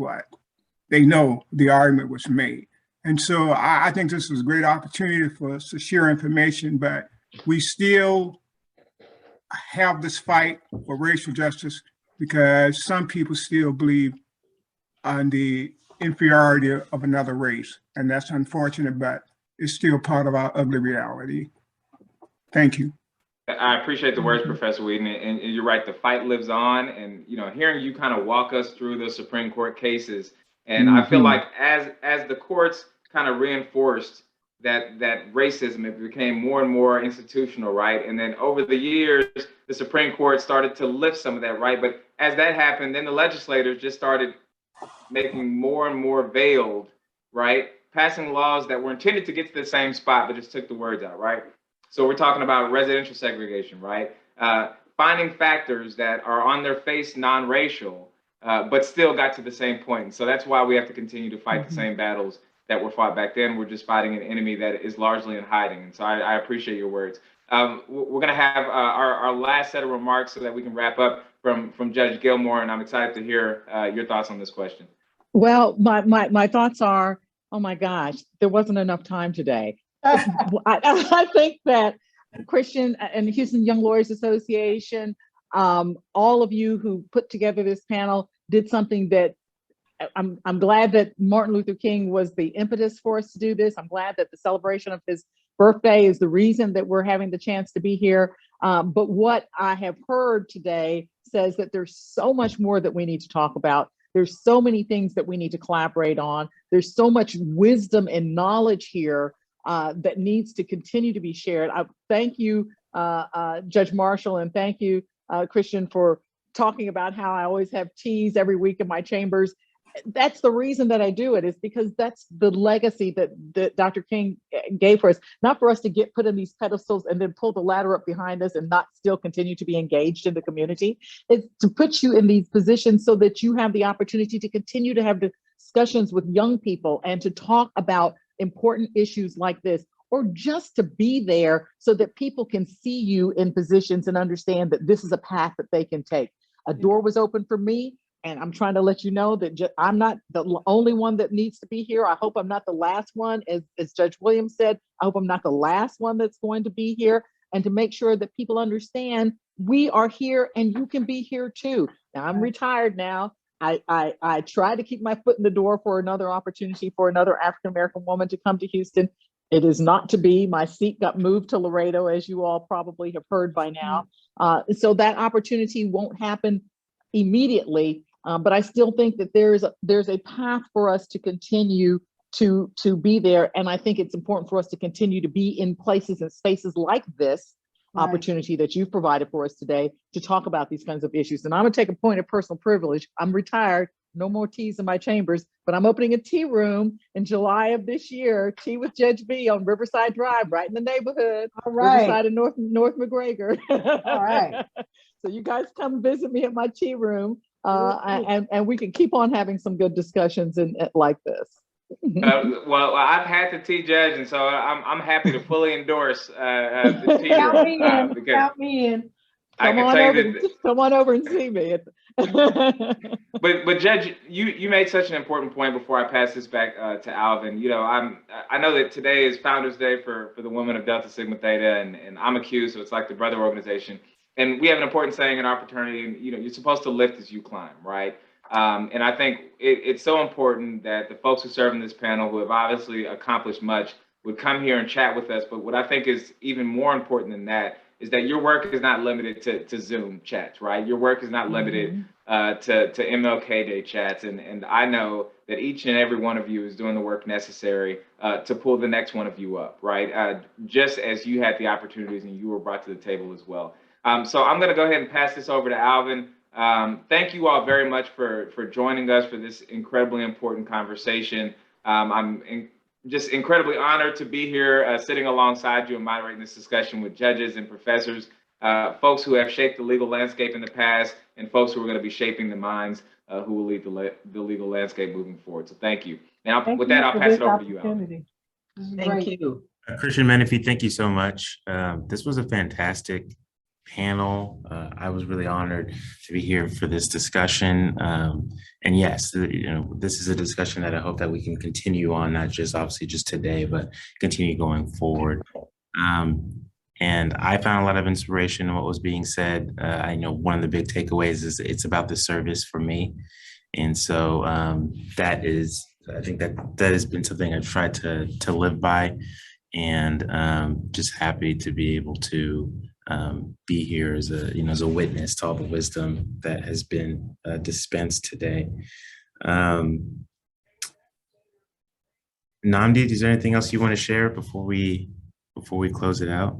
they know the argument was made. And so I think this was a great opportunity for us to share information, but we still have this fight for racial justice because some people still believe on the inferiority of another race. And that's unfortunate, but it's still part of our ugly reality. Thank you. I appreciate the words, Professor Weeden, and you're right, the fight lives on. And hearing you kind of walk us through the Supreme Court cases, and I feel like as the courts kind of reinforced that racism, it became more and more institutional, right? And then over the years, the Supreme Court started to lift some of that, right? But as that happened, then the legislators just started making more and more veiled, right? Passing laws that were intended to get to the same spot, but just took the words out, right? So we're talking about residential segregation, right? finding factors that are on their face non-racial, but still got to the same point. And so that's why we have to continue to fight the same battles that were fought back then. We're just fighting an enemy that is largely in hiding. And so I appreciate your words. We're gonna have our last set of remarks so that we can wrap up from Judge Gilmore, and I'm excited to hear your thoughts on this question. Well, my thoughts are, oh my gosh, there wasn't enough time today. I think that Christian and the Houston Young Lawyers Association, all of you who put together this panel did something that I'm glad that Martin Luther King was the impetus for us to do this. I'm glad that the celebration of his birthday is the reason that we're having the chance to be here. But what I have heard today says that there's so much more that we need to talk about. There's so many things that we need to collaborate on. There's so much wisdom and knowledge here that needs to continue to be shared. I thank you, Judge Marshall, and thank you, Christian, for talking about how I always have teas every week in my chambers. That's the reason that I do it, is because that's the legacy that Dr. King gave for us, not for us to get put in these pedestals and then pull the ladder up behind us and not still continue to be engaged in the community. It's to put you in these positions so that you have the opportunity to continue to have discussions with young people and to talk about important issues like this, or just to be there so that people can see you in positions and understand that this is a path that they can take. A door was open for me. And I'm trying to let you know that I'm not the only one that needs to be here. I hope I'm not the last one. As Judge Williams said, I hope I'm not the last one that's going to be here. And to make sure that people understand we are here and you can be here too. Now, I'm retired now. I try to keep my foot in the door for another opportunity for another African-American woman to come to Houston. It is not to be. My seat got moved to Laredo, as you all probably have heard by now. So that opportunity won't happen immediately. But I still think that there's a path for us to continue to be there. And I think it's important for us to continue to be in places and spaces like this opportunity that you've provided for us today to talk about these kinds of issues. And I'm gonna take a point of personal privilege. I'm retired, no more teas in my chambers, but I'm opening a tea room in July of this year, Tea with Judge B on Riverside Drive, right in the neighborhood. All right. Riverside and North McGregor. All right. So you guys come visit me at my tea room. And we can keep on having some good discussions like this. Well, I've had the tea, Judge, and so I'm happy to fully endorse the tea Count me room. in. Count me in. I can tell you that. Come on over and see me. But Judge, you made such an important point before I pass this back to Alvin. You know, I know that today is Founders Day for the women of Delta Sigma Theta, and I'm a Q, so it's like the brother organization. And we have an important saying in our fraternity, you know, you're supposed to lift as you climb, right? And I think it's so important that the folks who serve in this panel, who have obviously accomplished much, would come here and chat with us. But what I think is even more important than that is that your work is not limited to Zoom chats, right? Your work is not limited to MLK Day chats. And I know that each and every one of you is doing the work necessary to pull the next one of you up, right? Just as you had the opportunities and you were brought to the table as well. So I'm going to go ahead and pass this over to Alvin. Thank you all very much for joining us for this incredibly important conversation. I'm just incredibly honored to be here sitting alongside you and moderating this discussion with judges and professors, folks who have shaped the legal landscape in the past, and folks who are going to be shaping the minds who will lead the legal landscape moving forward. So thank you. Now, with that, I'll pass it over to you, Alvin. Thank you. Christian, Menefee, thank you so much. This was a fantastic panel. I was really honored to be here for this discussion. And yes, this is a discussion that I hope that we can continue on, not just obviously just today, but continue going forward. And I found a lot of inspiration in what was being said. I know one of the big takeaways is it's about the service for me. And so I think that has been something I've tried to live by, and just happy to be able to be here as a witness to all the wisdom that has been dispensed today. Nnamdi, is there anything else you want to share before we close it out?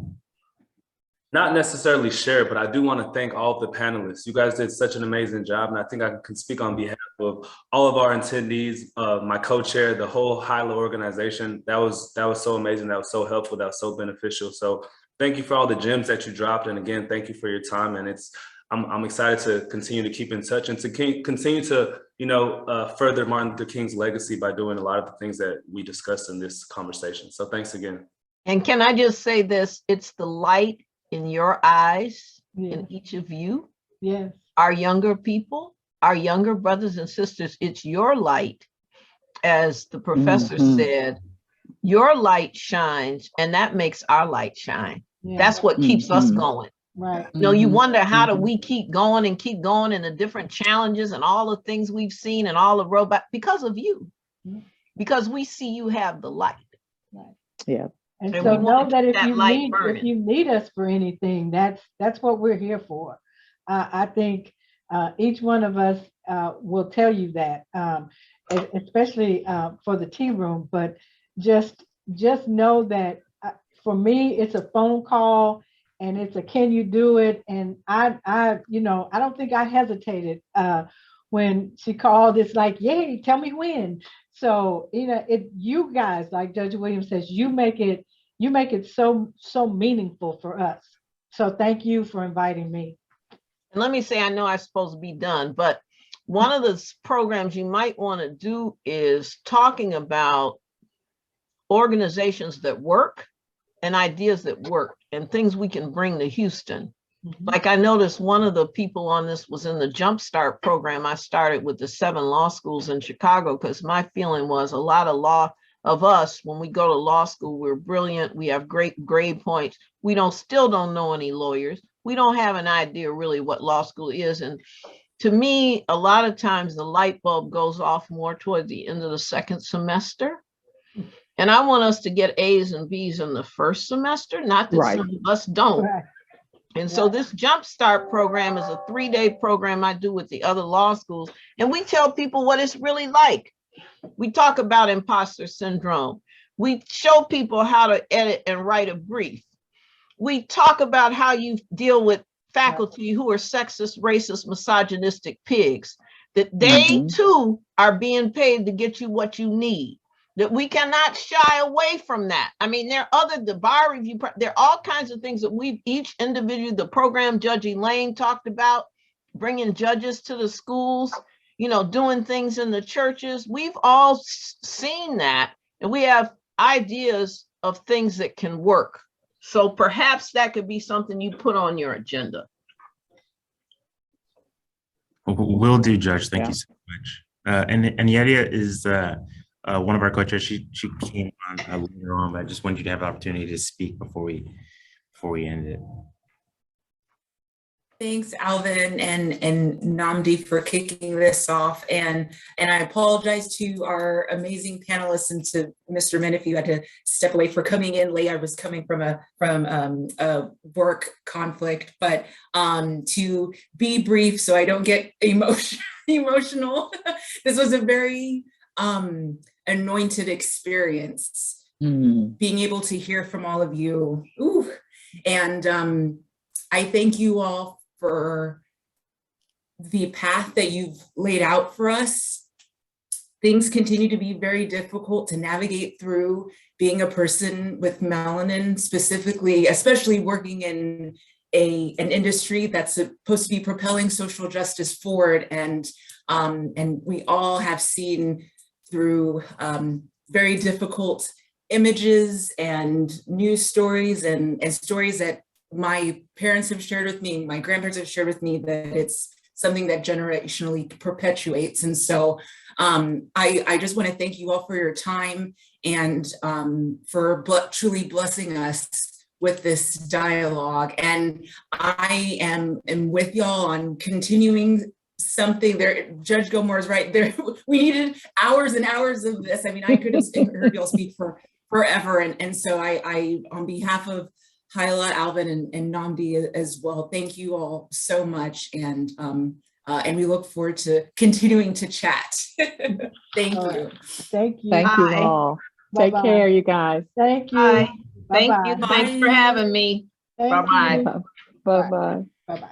Not necessarily share, but I do want to thank all of the panelists. You guys did such an amazing job, and I think I can speak on behalf of all of our attendees, my co-chair, the whole HYLA organization. That was so amazing. That was so helpful. That was so beneficial. So Thank you for all the gems that you dropped. And again, thank you for your time. And I'm excited to continue to keep in touch and to continue to, further Martin Luther King's legacy by doing a lot of the things that we discussed in this conversation. So thanks again. And can I just say this? It's the light in your eyes, in each of you. Yes. Our younger people, our younger brothers and sisters, it's your light. As the professor said, your light shines, and that makes our light shine. Yeah. That's what keeps us going. Right. You wonder, how do we keep going and the different challenges and all the things we've seen and all the robots? Because of you. Because we see you have the light. Right. Yeah. And And so we know want that if that you light burning. if you need us for anything, that's what we're here for. I think each one of us will tell you that, especially for the tea room. But just know that for me, it's a phone call and it's a can you do it? And I don't think I hesitated when she called. It's like, yay, tell me when. So you guys, like Judge Williams says, you make it so meaningful for us. So thank you for inviting me. And let me say, I know I'm supposed to be done, but one of the programs you might want to do is talking about organizations that work and ideas that work and things we can bring to Houston. Like I noticed one of the people on this was in the Jumpstart program I started with the 7 law schools in Chicago, because my feeling was a lot of us, when we go to law school, we're brilliant, we have great grade points, we still don't know any lawyers, we don't have an idea really what law school is. And to me, a lot of times the light bulb goes off more toward the end of the second semester. And I want us to get A's and B's in the first semester, not that some of us don't. Right. And so this Jumpstart program is a 3-day program I do with the other law schools. And we tell people what it's really like. We talk about imposter syndrome. We show people how to edit and write a brief. We talk about how you deal with faculty who are sexist, racist, misogynistic pigs, that they too are being paid to get you what you need. That we cannot shy away from that. I mean, there are the bar review, there are all kinds of things that we've each individual, the program Judge Elaine talked about, bringing judges to the schools, doing things in the churches. We've all seen that, and we have ideas of things that can work. So perhaps that could be something you put on your agenda. Will do, Judge. Thank you so much. And Anietie is one of our co-chairs. She came on later on, but I just wanted you to have the opportunity to speak before we end it. Thanks, Alvin and Nnamdi, for kicking this off. And I apologize to our amazing panelists and to Mr. Menefee, who had to step away, for coming in late. I was coming from a work conflict, but to be brief so I don't get emotional, this was a very anointed experience, being able to hear from all of you. Ooh. And I thank you all for the path that you've laid out for us. Things continue to be very difficult to navigate through, being a person with melanin, specifically, especially working in an industry that's supposed to be propelling social justice forward. And we all have seen through very difficult images and news stories and stories that my parents have shared with me, my grandparents have shared with me, that it's something that generationally perpetuates. And so I just want to thank you all for your time and for truly blessing us with this dialogue. And I am with y'all on continuing something there. Judge Gilmore is right there. We needed hours and hours of this. I mean, I could have heard y'all speak for forever. And so I on behalf of HYLA, Alvin, and Nnamdi as well, thank you all so much. And we look forward to continuing to chat. Thank you. Thank you. Thank you all. Take care, you guys. Thank you. Bye. Thank you. Bye-bye. Thanks for having me. Thank Bye-bye. you. Bye-bye. Bye-bye.